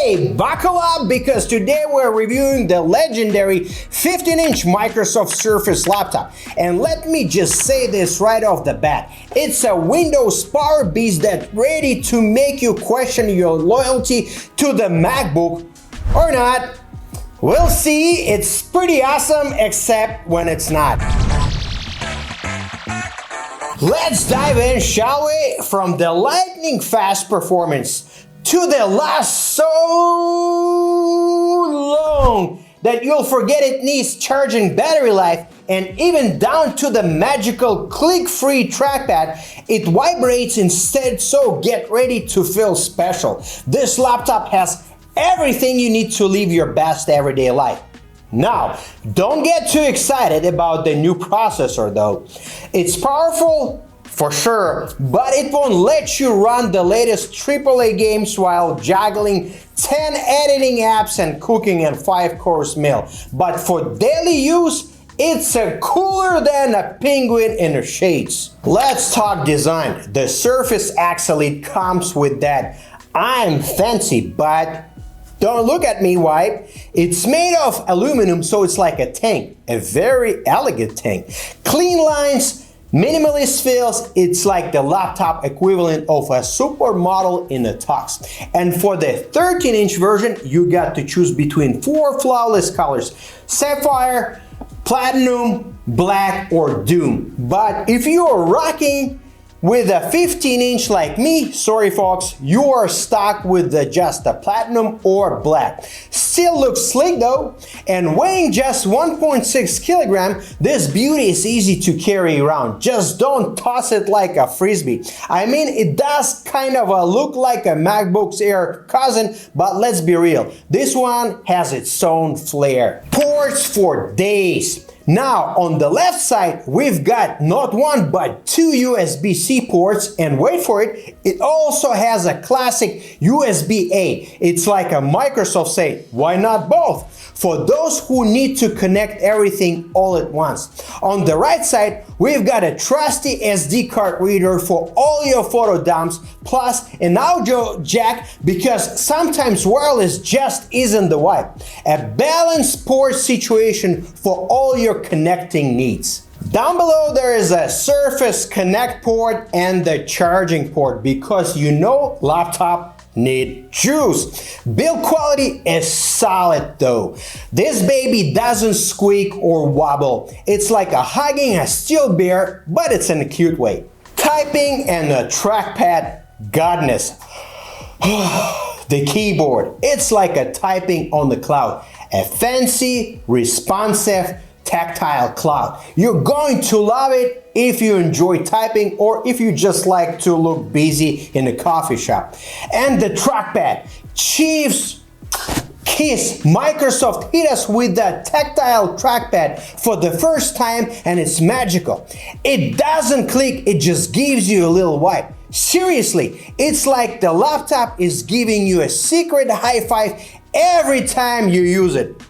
Hey, buckle up because today we're reviewing the legendary 15-inch Microsoft Surface laptop. And let me just say this right off the bat. It's a Windows power beast that's ready to make you question your loyalty to the MacBook or not. We'll see. It's pretty awesome, except when it's not. Let's dive in, shall we? From the lightning fast performance to the last so long that you'll forget it needs charging battery life, and even down to the magical click-free trackpad, it vibrates instead, so get ready to feel special. This laptop has everything you need to live your best everyday life. Now, don't get too excited about the new processor though. It's powerful, for sure, but it won't let you run the latest AAA games while juggling 10 editing apps and cooking a 5-course meal. But for daily use, it's cooler than a penguin in the shades. Let's talk design. The Surface X Elite comes with that "I'm fancy, but don't look at me" vibe. It's made of aluminum, so it's like a tank, a very elegant tank. Clean lines, minimalist feels. It's like the laptop equivalent of a supermodel in a tux. And for the 13-inch version, you got to choose between 4 flawless colors: sapphire, platinum, black, or doom. But if you are rocking with a 15-inch like me, sorry folks, you are stuck with just a platinum or black. Still looks slick though, and weighing just 1.6 kilogram, this beauty is easy to carry around. Just don't toss it like a frisbee. I mean, it does kind of look like a MacBook Air cousin, but let's be real, this one has its own flair. Ports for days. Now, on the left side, we've got not one, but 2 USB-C ports, and wait for it, it also has a classic USB-A. It's like a Microsoft say, why not both? For those who need to connect everything all at once. On the right side, we've got a trusty SD card reader for all your photo dumps, plus an audio jack because sometimes wireless just isn't the vibe. A balanced port situation for all your connecting needs. Down below there is a Surface Connect port and the charging port because you know laptop need juice. Build quality is solid though. This baby doesn't squeak or wobble. It's like hugging a steel bear, but it's in a cute way. Typing and a trackpad goodness. The keyboard, it's like a typing on the cloud. A fancy, responsive, tactile cloud. You're going to love it if you enjoy typing or if you just like to look busy in a coffee shop. And the trackpad, Chiefs kiss. Microsoft hit us with that tactile trackpad for the first time, and it's magical. It doesn't click, it just gives you a little vibe. Seriously, it's like the laptop is giving you a secret high five every time you use it.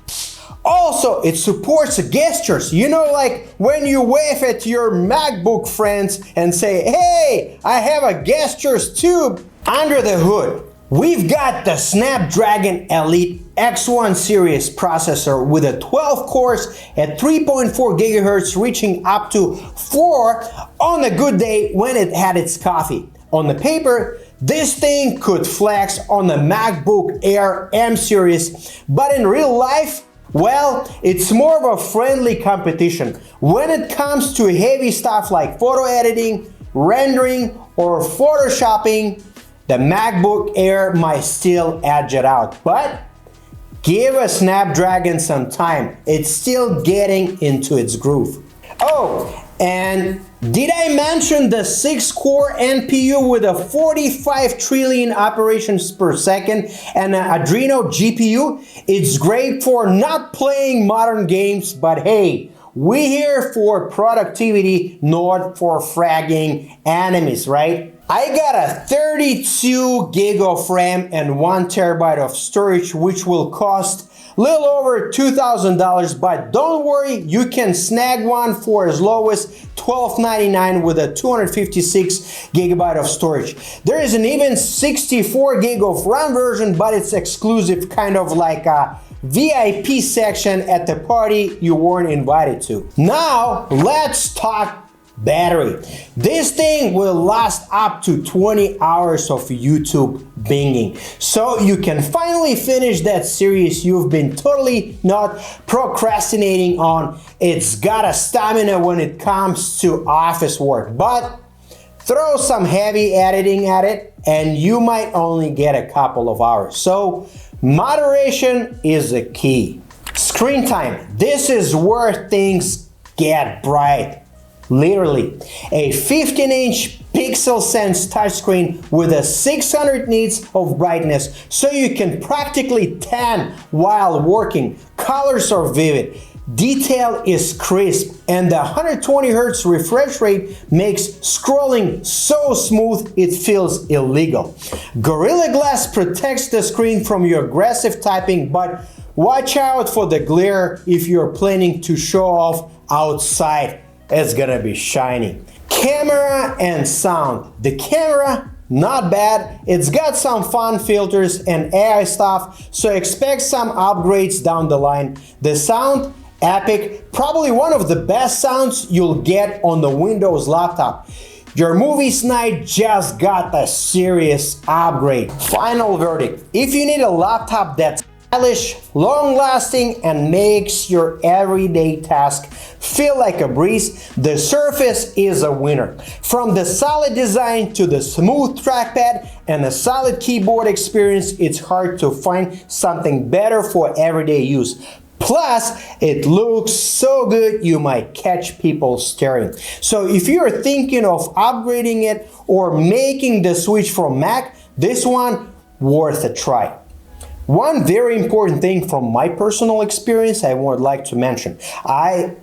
Also, it supports gestures, you know, like when you wave at your MacBook friends and say, hey, I have a gestures too. Under the hood, we've got the Snapdragon Elite X1 series processor with a 12 cores at 3.4 GHz, reaching up to 4 on a good day when it had its coffee. On the paper, this thing could flex on the MacBook Air M series, but in real life, well, it's more of a friendly competition. When it comes to heavy stuff like photo editing, rendering, or photoshopping, the MacBook Air might still edge it out. But give a Snapdragon some time. It's still getting into its groove. Oh, and did I mention the 6-core NPU with a 45 trillion operations per second and an Adreno GPU? It's great for not playing modern games, but hey, we're here for productivity, not for fragging enemies, right? I got a 32 gig of RAM and 1 terabyte of storage, which will cost a little over $2,000, but don't worry, you can snag one for as low as $12.99 with a 256 gigabyte of storage. There is an even 64 gig of RAM version, but it's exclusive, kind of like a VIP section at the party you weren't invited to. Now, let's talk battery. This thing will last up to 20 hours of YouTube binging. So you can finally finish that series you've been totally not procrastinating on. It's got a stamina when it comes to office work, but throw some heavy editing at it and you might only get a couple of hours. So moderation is the key. Screen time. This is where things get bright. Literally, a 15-inch PixelSense touchscreen with a 600 nits of brightness, so you can practically tan while working. Colors are vivid, detail is crisp, and the 120 Hz refresh rate makes scrolling so smooth it feels illegal. Gorilla Glass protects the screen from your aggressive typing, but watch out for the glare if you're planning to show off outside. It's gonna be shiny. Camera and sound. The camera, not bad. It's got some fun filters and AI stuff, so expect some upgrades down the line. The sound, epic. Probably one of the best sounds you'll get on the Windows laptop. Your movies night just got a serious upgrade. Final verdict. If you need a laptop that's stylish, long-lasting, and makes your everyday task feel like a breeze, the Surface is a winner. From the solid design to the smooth trackpad and a solid keyboard experience, it's hard to find something better for everyday use. Plus, it looks so good you might catch people staring. So if you're thinking of upgrading it or making the switch from Mac, this one worth a try. One very important thing from my personal experience I would like to mention. I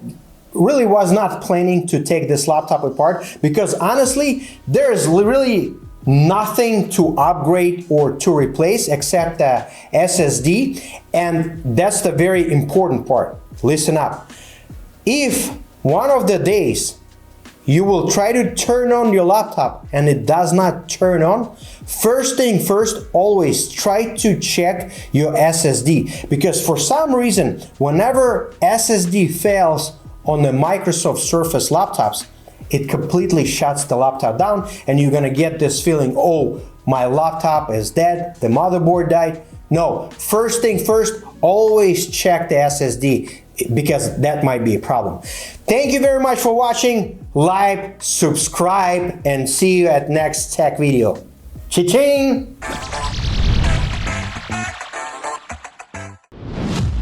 really was not planning to take this laptop apart because honestly, there's really nothing to upgrade or to replace except the SSD, and that's the very important part. Listen up. If one of the days you will try to turn on your laptop and it does not turn on, first thing first, always try to check your SSD, because for some reason, whenever SSD fails on the Microsoft Surface laptops, it completely shuts the laptop down and you're gonna get this feeling, oh, my laptop is dead, the motherboard died. No, first thing first, always check the SSD, because that might be a problem. Thank you very much for watching. Like, subscribe, and see you at next tech video. Cha-ching!